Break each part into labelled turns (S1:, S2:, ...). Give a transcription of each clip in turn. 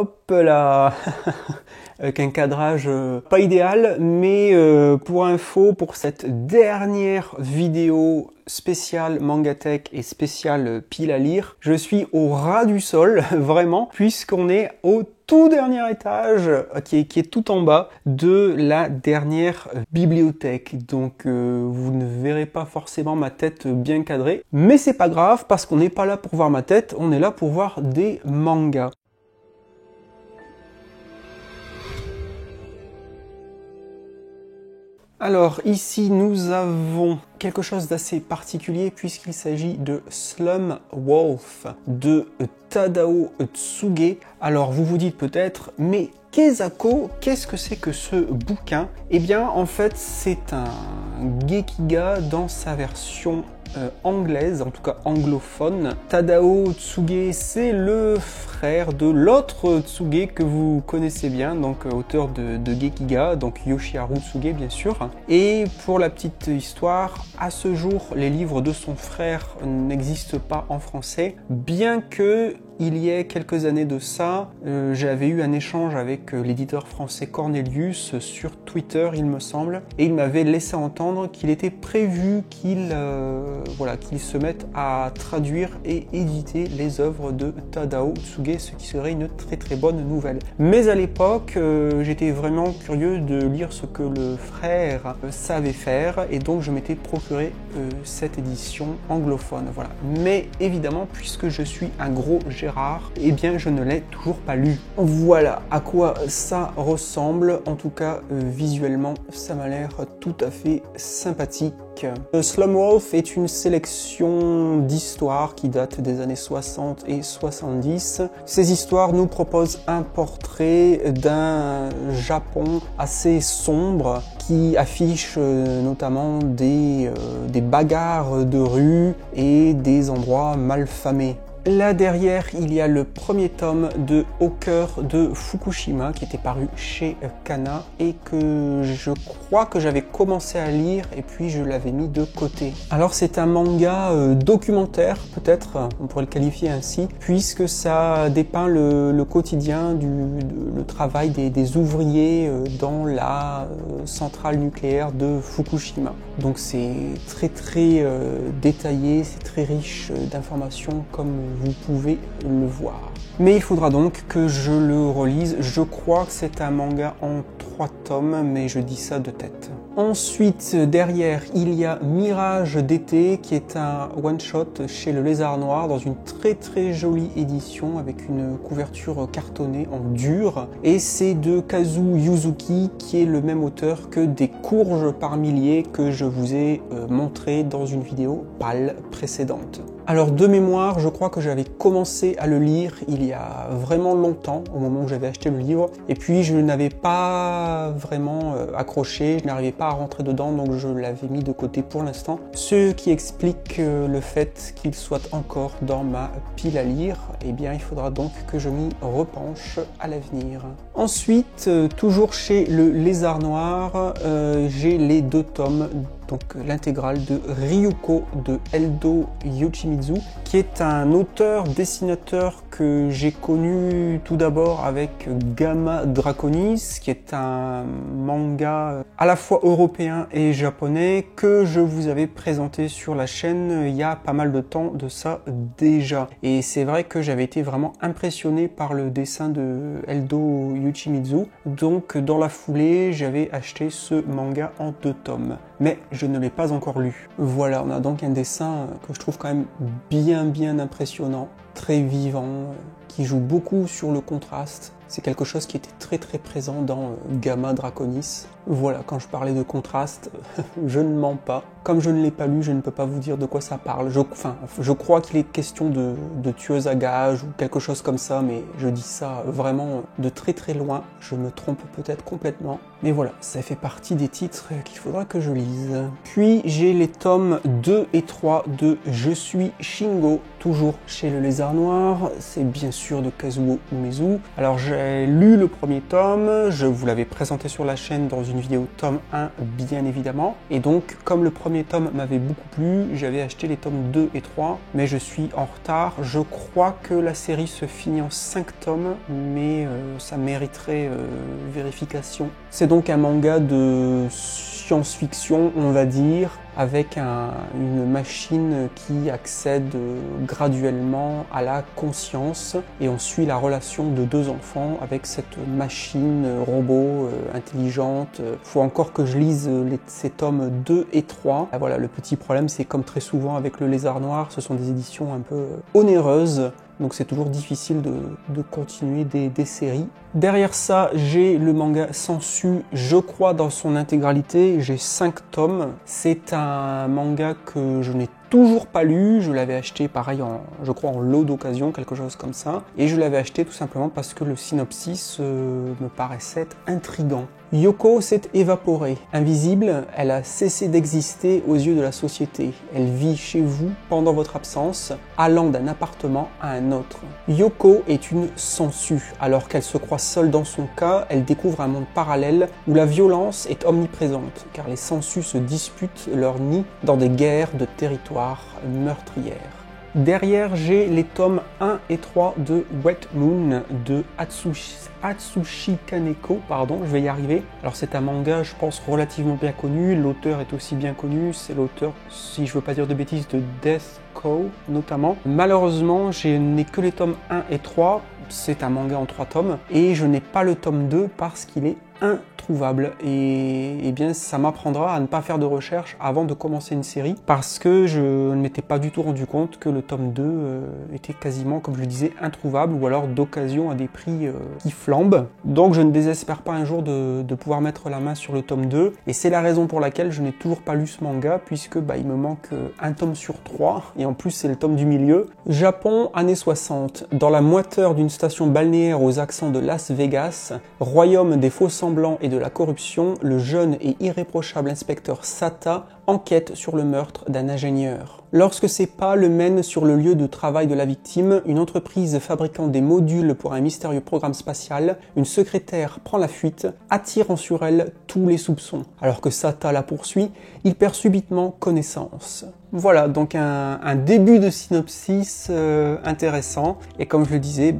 S1: Hop là. Avec un cadrage pas idéal, mais pour info, pour cette dernière vidéo spéciale Mangatech et spéciale pile à lire, je suis au ras du sol, vraiment, puisqu'on est au tout dernier étage, qui est tout en bas de la dernière bibliothèque. Donc vous ne verrez pas forcément ma tête bien cadrée, mais c'est pas grave, parce qu'on n'est pas là pour voir ma tête, on est là pour voir des mangas. Alors ici nous avons quelque chose d'assez particulier puisqu'il s'agit de Slum Wolf de Tadao Tsuge. Alors vous vous dites peut-être, mais Kezako, qu'est-ce que c'est que ce bouquin? Eh bien en fait c'est un Gekiga dans sa version anglaise, en tout cas anglophone. Tadao Tsuge, c'est le frère de l'autre Tsuge que vous connaissez bien, donc auteur de Gekiga, donc Yoshiharu Tsuge bien sûr. Et pour la petite histoire, à ce jour, les livres de son frère n'existent pas en français, bien que il y a quelques années de ça, j'avais eu un échange avec l'éditeur français Cornelius sur Twitter, il me semble, et il m'avait laissé entendre qu'il était prévu qu'il se mette à traduire et éditer les œuvres de Tadao Tsuge, ce qui serait une très très bonne nouvelle. Mais à l'époque, j'étais vraiment curieux de lire ce que le frère savait faire, et donc je m'étais procuré cette édition anglophone. Voilà. Mais évidemment, puisque je suis un gros Gérard, eh bien je ne l'ai toujours pas lu. Voilà à quoi ça ressemble. En tout cas, visuellement, ça m'a l'air tout à fait sympathique. Slum Wolf est une sélection d'histoires qui datent des années 60 et 70. Ces histoires nous proposent un portrait d'un Japon assez sombre qui affiche notamment des bagarres de rue et des endroits malfamés. Là derrière, il y a le premier tome de Au cœur de Fukushima qui était paru chez Kana et que je crois que j'avais commencé à lire et puis je l'avais mis de côté. Alors c'est un manga documentaire, peut-être, on pourrait le qualifier ainsi, puisque ça dépeint le quotidien, le travail des ouvriers dans la centrale nucléaire de Fukushima. Donc c'est très très détaillé, c'est très riche d'informations comme vous pouvez le voir. Mais il faudra donc que je le relise. Je crois que c'est un manga en 3 tomes, mais je dis ça de tête. Ensuite, derrière, il y a Mirage d'été, qui est un one-shot chez le Lézard Noir, dans une très très jolie édition, avec une couverture cartonnée en dur. Et c'est de Kazu Yuzuki, qui est le même auteur que Des courges par milliers, que je vous ai montré dans une vidéo pâle précédente. Alors de mémoire, je crois que j'avais commencé à le lire il y a vraiment longtemps, au moment où j'avais acheté le livre, et puis je n'avais pas vraiment accroché, je n'arrivais pas à rentrer dedans, donc je l'avais mis de côté pour l'instant, ce qui explique le fait qu'il soit encore dans ma pile à lire. Eh bien il faudra donc que je m'y repenche à l'avenir. Ensuite, toujours chez le Lézard Noir, j'ai les 2 tomes, donc l'intégrale de Ryuko de Eldo Yoshimitsu, qui est un auteur-dessinateur que j'ai connu tout d'abord avec Gamma Draconis, qui est un manga à la fois européen et japonais que je vous avais présenté sur la chaîne il y a pas mal de temps de ça déjà. Et c'est vrai que j'avais été vraiment impressionné par le dessin de Eldo Yoshimitsu, donc dans la foulée j'avais acheté ce manga en 2 tomes. Mais je ne l'ai pas encore lu. Voilà, on a donc un dessin que je trouve quand même bien impressionnant, très vivant, qui joue beaucoup sur le contraste. C'est quelque chose qui était très très présent dans Gamma Draconis. Voilà, quand je parlais de contraste, je ne mens pas. Comme je ne l'ai pas lu, je ne peux pas vous dire de quoi ça parle. Je crois qu'il est question de tueuse à gages ou quelque chose comme ça, mais je dis ça vraiment de très très loin. Je me trompe peut-être complètement. Mais voilà, ça fait partie des titres qu'il faudra que je lise. Puis j'ai les tomes 2 et 3 de Je suis Shingo, toujours chez le Lézard Noir. C'est bien blessures de Kazuo Umezu. Alors j'ai lu le premier tome, je vous l'avais présenté sur la chaîne dans une vidéo tome 1 bien évidemment, et donc comme le premier tome m'avait beaucoup plu, j'avais acheté les tomes 2 et 3, mais je suis en retard. Je crois que la série se finit en 5 tomes, mais ça mériterait vérification. C'est donc un manga de science-fiction, on va dire, avec une machine qui accède graduellement à la conscience, et on suit la relation de deux enfants avec cette machine robot intelligente. Faut encore que je lise ces tomes 2 et 3. Et voilà, le petit problème, c'est comme très souvent avec le Lézard Noir, ce sont des éditions un peu onéreuses. Donc c'est toujours difficile de continuer des séries. Derrière ça, j'ai le manga Sensu, je crois dans son intégralité, j'ai 5 tomes. C'est un manga que je n'ai toujours pas lu, je l'avais acheté pareil je crois en lot d'occasion, quelque chose comme ça. Et je l'avais acheté tout simplement parce que le synopsis me paraissait intriguant. Yoko s'est évaporée. Invisible, elle a cessé d'exister aux yeux de la société. Elle vit chez vous pendant votre absence, allant d'un appartement à un autre. Yoko est une sensu. Alors qu'elle se croit seule dans son cas, elle découvre un monde parallèle où la violence est omniprésente, car les sensus se disputent leur nid dans des guerres de territoire meurtrières. Derrière, j'ai les tomes 1 et 3 de Wet Moon de Atsushi Kaneko, je vais y arriver. Alors c'est un manga, je pense, relativement bien connu, l'auteur est aussi bien connu, c'est l'auteur, si je veux pas dire de bêtises, de Death Co notamment. Malheureusement, je n'ai que les tomes 1 et 3, c'est un manga en 3 tomes, et je n'ai pas le tome 2 parce qu'il est introuvable, et bien ça m'apprendra à ne pas faire de recherche avant de commencer une série, parce que je ne m'étais pas du tout rendu compte que le tome 2 était quasiment, comme je le disais, introuvable, ou alors d'occasion à des prix qui flambent. Donc je ne désespère pas un jour de pouvoir mettre la main sur le tome 2, et c'est la raison pour laquelle je n'ai toujours pas lu ce manga, puisque il me manque un tome sur 3, et en plus c'est le tome du milieu. Japon, années 60, dans la moiteur d'une station balnéaire aux accents de Las Vegas, royaume des faux semblants et de la corruption, le jeune et irréprochable inspecteur Sata enquête sur le meurtre d'un ingénieur. Lorsque ses pas le mènent sur le lieu de travail de la victime, une entreprise fabriquant des modules pour un mystérieux programme spatial, une secrétaire prend la fuite, attirant sur elle tous les soupçons. Alors que Sata la poursuit, il perd subitement connaissance. Voilà, donc un début de synopsis intéressant, et comme je le disais,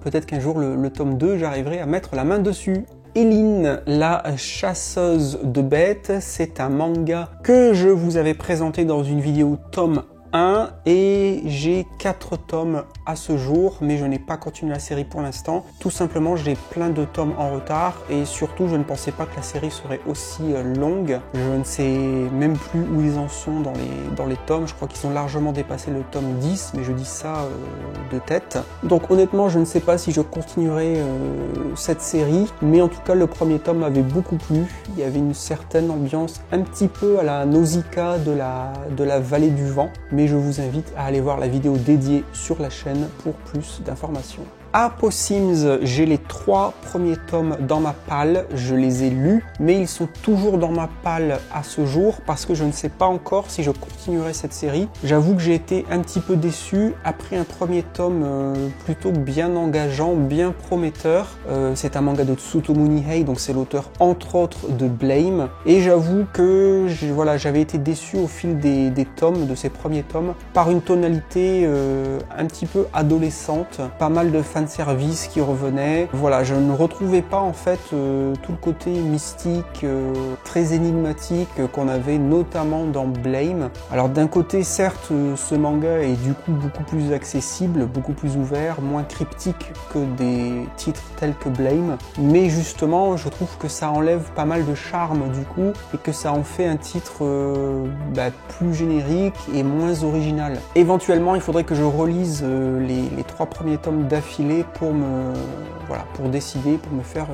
S1: peut-être qu'un jour le tome 2, j'arriverai à mettre la main dessus. Eline, la chasseuse de bêtes, c'est un manga que je vous avais présenté dans une vidéo tome 1, et j'ai 4 tomes à ce jour, mais je n'ai pas continué la série pour l'instant. Tout simplement, j'ai plein de tomes en retard, et surtout, je ne pensais pas que la série serait aussi longue. Je ne sais même plus où ils en sont dans les tomes. Je crois qu'ils ont largement dépassé le tome 10, mais je dis ça de tête. Donc honnêtement, je ne sais pas si je continuerai cette série, mais en tout cas, le premier tome m'avait beaucoup plu. Il y avait une certaine ambiance un petit peu à la Nausicaa de la vallée du vent, mais je vous invite à aller voir la vidéo dédiée sur la chaîne pour plus d'informations. Apo Sims, j'ai les 3 premiers tomes dans ma palle, je les ai lus, mais ils sont toujours dans ma palle à ce jour parce que je ne sais pas encore si je continuerai cette série. J'avoue que j'ai été un petit peu déçu après un premier tome plutôt bien engageant, bien prometteur. C'est un manga de Tsutomu Nihei, donc c'est l'auteur entre autres de Blame, et j'avoue que j'avais été déçu au fil des tomes, de ces premiers tomes, par une tonalité un petit peu adolescente, pas mal de service qui revenait. Voilà, je ne retrouvais pas en fait tout le côté mystique, très énigmatique qu'on avait notamment dans Blame. Alors d'un côté, certes, ce manga est du coup beaucoup plus accessible, beaucoup plus ouvert, moins cryptique que des titres tels que Blame, mais justement, je trouve que ça enlève pas mal de charme du coup, et que ça en fait un titre plus générique et moins original. Éventuellement, il faudrait que je relise les 3 premiers tomes d'affilée pour décider, pour me faire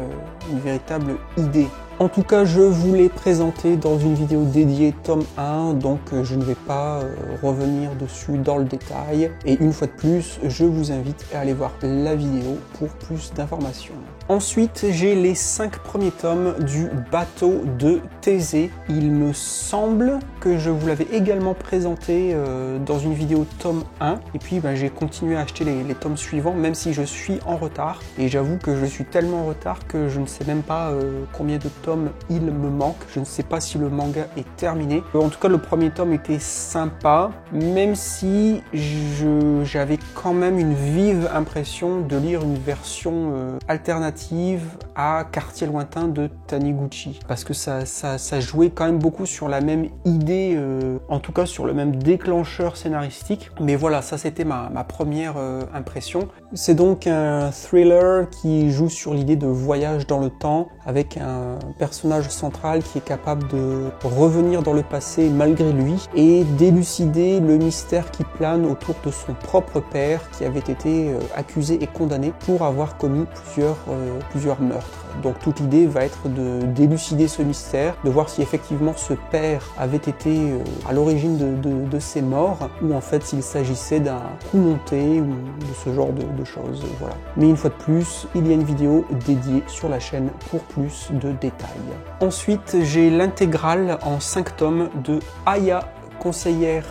S1: une véritable idée. En tout cas, je vous l'ai présenté dans une vidéo dédiée tome 1, donc je ne vais pas revenir dessus dans le détail. Et une fois de plus, je vous invite à aller voir la vidéo pour plus d'informations. Ensuite, j'ai les 5 premiers tomes du bateau de Thésée. Il me semble que je vous l'avais également présenté dans une vidéo tome 1. Et puis j'ai continué à acheter les tomes suivants, même si je suis en retard. Et j'avoue que je suis tellement en retard que je ne sais même pas combien de tomes il me manque. Je ne sais pas si le manga est terminé. En tout cas, le premier tome était sympa, même si j'avais quand même une vive impression de lire une version alternative à Quartier lointain de Taniguchi, parce que ça jouait quand même beaucoup sur la même idée, en tout cas sur le même déclencheur scénaristique. Mais voilà, ça c'était ma première impression. C'est donc un thriller qui joue sur l'idée de voyage dans le temps, avec un personnage central qui est capable de revenir dans le passé malgré lui et d'élucider le mystère qui plane autour de son propre père, qui avait été accusé et condamné pour avoir commis plusieurs meurtres. Donc toute l'idée va être d'élucider ce mystère, de voir si effectivement ce père avait été à l'origine de ces morts, ou en fait s'il s'agissait d'un coup monté, ou de ce genre de choses. Voilà. Mais une fois de plus, il y a une vidéo dédiée sur la chaîne pour plus de détails. Ensuite, j'ai l'intégrale en 5 tomes de Aya, conseillère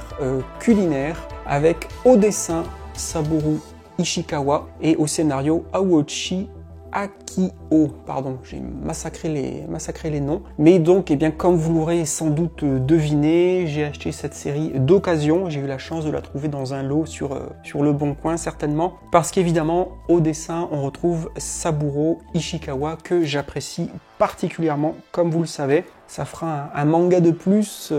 S1: culinaire, avec au dessin Saburo Ishikawa et au scénario Aoichi Akio, pardon, j'ai massacré les noms. Mais donc, eh bien, comme vous l'aurez sans doute deviné, j'ai acheté cette série d'occasion. J'ai eu la chance de la trouver dans un lot sur Le Bon Coin, certainement. Parce qu'évidemment, au dessin, on retrouve Saburo Ishikawa, que j'apprécie particulièrement, comme vous le savez. Ça fera un manga de plus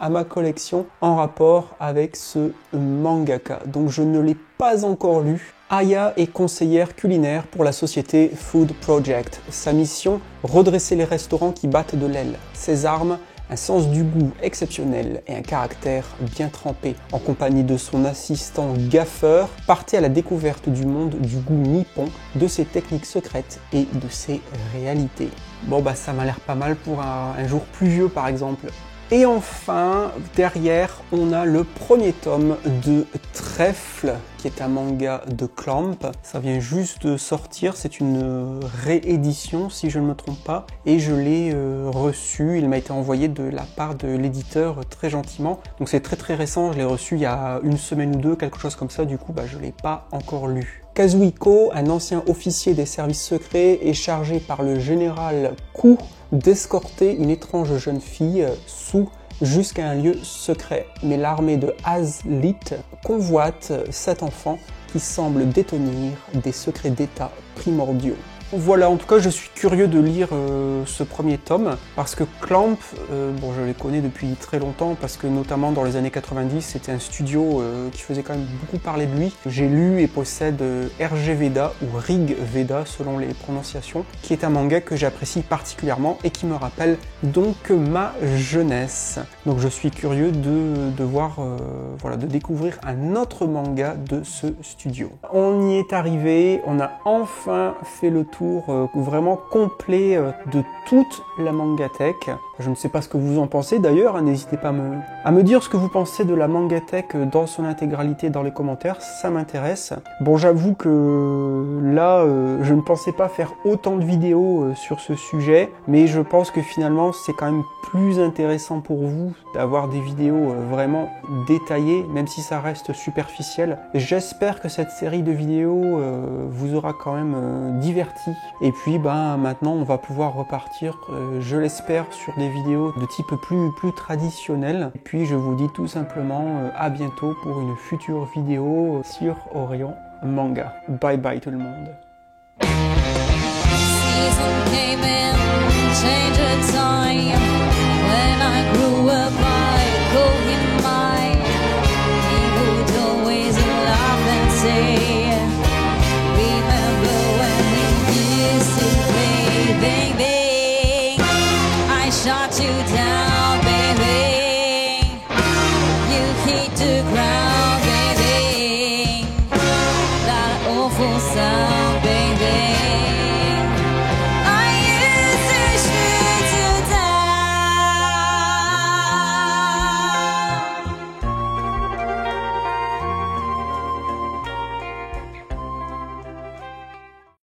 S1: à ma collection en rapport avec ce mangaka. Donc je ne l'ai pas encore lu. Aya est conseillère culinaire pour la société Food Project. Sa mission, redresser les restaurants qui battent de l'aile. Ses armes, un sens du goût exceptionnel et un caractère bien trempé. En compagnie de son assistant gaffeur, partez à la découverte du monde du goût nippon, de ses techniques secrètes et de ses réalités. Bon bah ça m'a l'air pas mal pour un jour pluvieux par exemple. Et enfin, derrière, on a le premier tome de Trèfle, qui est un manga de Clamp. Ça vient juste de sortir, c'est une réédition si je ne me trompe pas. Et je l'ai reçu, il m'a été envoyé de la part de l'éditeur très gentiment. Donc c'est très récent, je l'ai reçu il y a une semaine ou deux, quelque chose comme ça, du coup je ne l'ai pas encore lu. Kazuhiko, un ancien officier des services secrets, est chargé par le général Ku d'escorter une étrange jeune fille, Su, jusqu'à un lieu secret. Mais l'armée de Hazlitt convoite cet enfant qui semble détenir des secrets d'État primordiaux. Voilà, en tout cas, je suis curieux de lire ce premier tome parce que Clamp, bon, je les connais depuis très longtemps parce que notamment dans les années 90, c'était un studio qui faisait quand même beaucoup parler de lui. J'ai lu et possède RG Veda ou Rig Veda selon les prononciations, qui est un manga que j'apprécie particulièrement et qui me rappelle donc ma jeunesse. Donc je suis curieux de voir, voilà, de découvrir un autre manga de ce studio. On y est arrivé, on a enfin fait le tour vraiment complet de toute la Mangatech. Je ne sais pas ce que vous en pensez d'ailleurs, n'hésitez pas à me dire ce que vous pensez de la Mangatech dans son intégralité dans les commentaires, ça m'intéresse. Bon, j'avoue que là, je ne pensais pas faire autant de vidéos sur ce sujet, mais je pense que finalement c'est quand même plus intéressant pour vous d'avoir des vidéos vraiment détaillées, même si ça reste superficiel. J'espère que cette série de vidéos vous aura quand même diverti. Et puis maintenant on va pouvoir repartir, je l'espère, sur des vidéos de type plus traditionnel. Et puis je vous dis tout simplement à bientôt pour une future vidéo sur Orion Manga. Bye bye tout le monde.